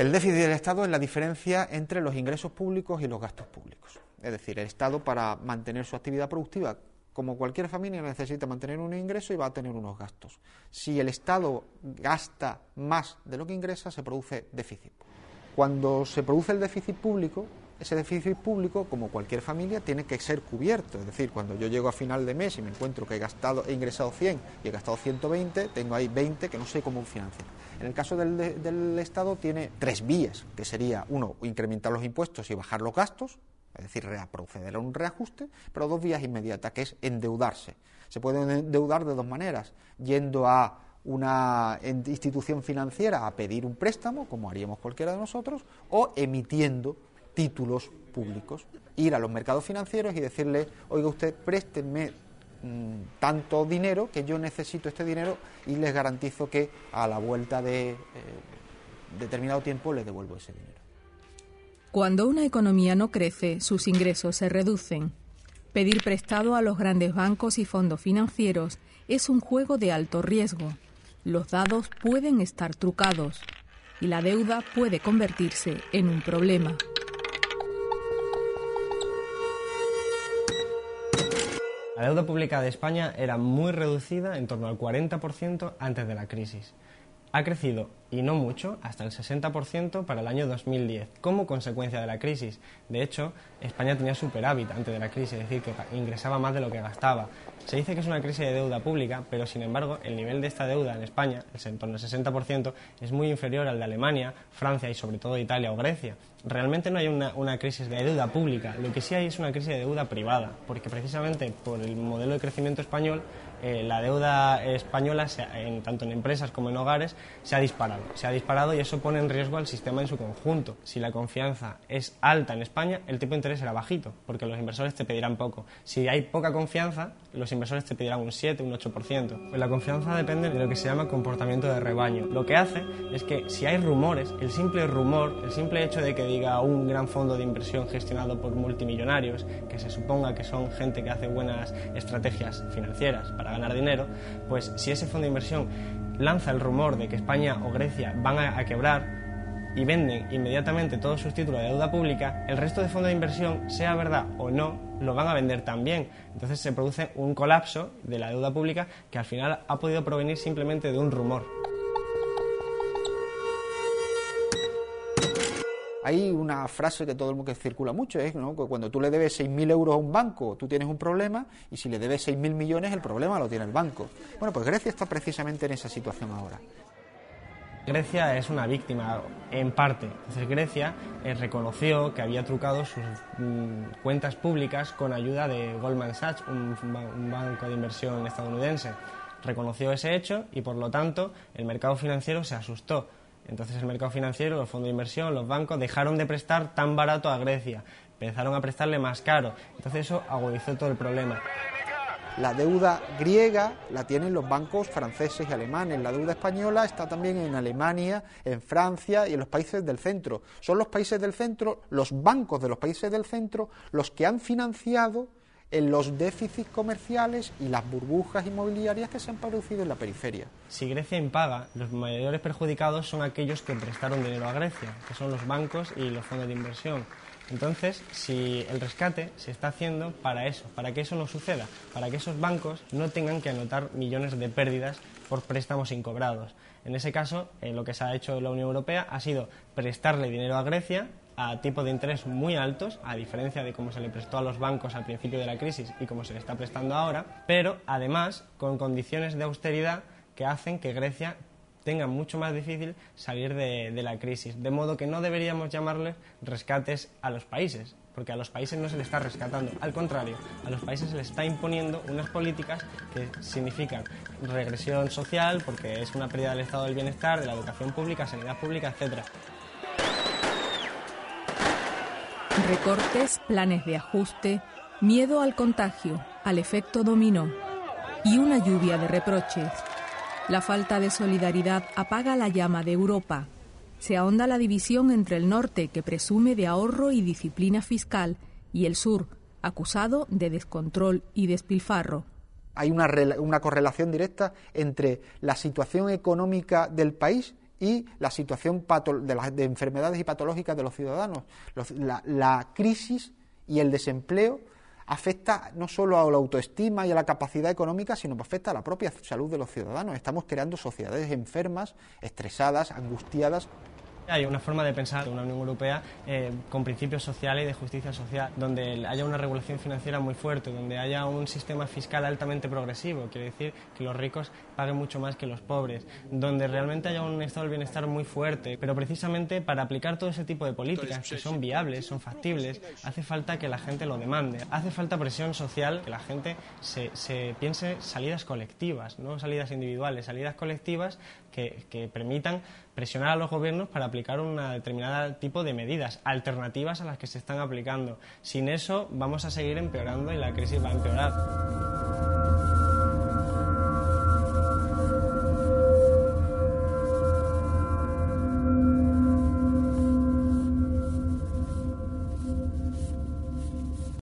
El déficit del Estado es la diferencia entre los ingresos públicos y los gastos públicos. Es decir, el Estado, para mantener su actividad productiva, como cualquier familia, necesita mantener un ingreso y va a tener unos gastos. Si el Estado gasta más de lo que ingresa, se produce déficit. Cuando se produce el déficit público, ese déficit público, como cualquier familia, tiene que ser cubierto. Es decir, cuando yo llego a final de mes y me encuentro que he ingresado 100 y he gastado 120, tengo ahí 20 que no sé cómo financiar. En el caso del Estado tiene tres vías, que sería, uno, incrementar los impuestos y bajar los gastos, es decir, proceder a un reajuste, pero dos vías inmediatas, que es endeudarse. Se puede endeudar de dos maneras, yendo a una institución financiera a pedir un préstamo, como haríamos cualquiera de nosotros, o emitiendo títulos públicos. Ir a los mercados financieros y decirle, oiga usted, présteme tanto dinero, que yo necesito este dinero y les garantizo que a la vuelta de determinado tiempo les devuelvo ese dinero. Cuando una economía no crece, sus ingresos se reducen. Pedir prestado a los grandes bancos y fondos financieros es un juego de alto riesgo. Los dados pueden estar trucados y la deuda puede convertirse en un problema. La deuda pública de España era muy reducida, en torno al 40% antes de la crisis. Ha crecido, y no mucho, hasta el 60% para el año 2010, como consecuencia de la crisis. De hecho, España tenía superávit antes de la crisis, es decir, que ingresaba más de lo que gastaba. Se dice que es una crisis de deuda pública, pero sin embargo, el nivel de esta deuda en España, en torno al 60%, es muy inferior al de Alemania, Francia y sobre todo Italia o Grecia. Realmente no hay una crisis de deuda pública, lo que sí hay es una crisis de deuda privada, porque precisamente por el modelo de crecimiento español, la deuda española, tanto en empresas como en hogares, se ha disparado y eso pone en riesgo al sistema en su conjunto. Si la confianza es alta en España, el tipo de interés será bajito, porque los inversores te pedirán poco. Si hay poca confianza, los inversores te pedirán un 7, un 8%. Pues la confianza depende de lo que se llama comportamiento de rebaño. Lo que hace es que si hay rumores, el simple hecho de que diga un gran fondo de inversión gestionado por multimillonarios, que se suponga que son gente que hace buenas estrategias financieras para ganar dinero, pues si ese fondo de inversión lanza el rumor de que España o Grecia van a quebrar y venden inmediatamente todos sus títulos de deuda pública, el resto de fondos de inversión, sea verdad o no, lo van a vender también. Entonces se produce un colapso de la deuda pública que al final ha podido provenir simplemente de un rumor. Hay una frase que todo el mundo circula mucho, ¿no? Que cuando tú le debes 6.000 euros a un banco, tú tienes un problema, y si le debes 6.000 millones, el problema lo tiene el banco. Bueno, pues Grecia está precisamente en esa situación ahora. Grecia es una víctima, en parte. Entonces Grecia reconoció que había trucado sus cuentas públicas con ayuda de Goldman Sachs, un banco de inversión estadounidense. Reconoció ese hecho y, por lo tanto, el mercado financiero se asustó. Entonces el mercado financiero, los fondos de inversión, los bancos dejaron de prestar tan barato a Grecia, empezaron a prestarle más caro, entonces eso agudizó todo el problema. La deuda griega la tienen los bancos franceses y alemanes, la deuda española está también en Alemania, en Francia y en los países del centro. Son los países del centro, los bancos de los países del centro, los que han financiado en los déficits comerciales y las burbujas inmobiliarias que se han producido en la periferia. Si Grecia impaga, los mayores perjudicados son aquellos que prestaron dinero a Grecia, que son los bancos y los fondos de inversión. Entonces, si el rescate se está haciendo para eso, para que eso no suceda, para que esos bancos no tengan que anotar millones de pérdidas por préstamos incobrados. En ese caso, lo que se ha hecho la Unión Europea ha sido prestarle dinero a Grecia a tipos de interés muy altos, a diferencia de cómo se le prestó a los bancos al principio de la crisis y cómo se le está prestando ahora, pero además con condiciones de austeridad que hacen que Grecia tenga mucho más difícil salir de la crisis. De modo que no deberíamos llamarles rescates a los países, porque a los países no se les está rescatando, al contrario, a los países se les está imponiendo unas políticas que significan regresión social, porque es una pérdida del estado del bienestar, de la educación pública, sanidad pública, etc. Recortes, planes de ajuste, miedo al contagio, al efecto dominó y una lluvia de reproches. La falta de solidaridad apaga la llama de Europa. Se ahonda la división entre el norte, que presume de ahorro y disciplina fiscal, y el sur, acusado de descontrol y despilfarro. Hay una correlación directa entre la situación económica del país y la situación de enfermedades y patológicas de los ciudadanos. La crisis y el desempleo afecta no solo a la autoestima y a la capacidad económica, sino que afecta a la propia salud de los ciudadanos. Estamos creando sociedades enfermas, estresadas, angustiadas. Hay una forma de pensar de una Unión Europea con principios sociales y de justicia social, donde haya una regulación financiera muy fuerte, donde haya un sistema fiscal altamente progresivo, quiere decir que los ricos paguen mucho más que los pobres, donde realmente haya un estado del bienestar muy fuerte. Pero precisamente para aplicar todo ese tipo de políticas que son viables, son factibles, hace falta que la gente lo demande, hace falta presión social, que la gente se piense salidas colectivas, no salidas individuales, salidas colectivas que permitan presionar a los gobiernos para aplicar un determinado tipo de medidas alternativas a las que se están aplicando. Sin eso vamos a seguir empeorando y la crisis va a empeorar.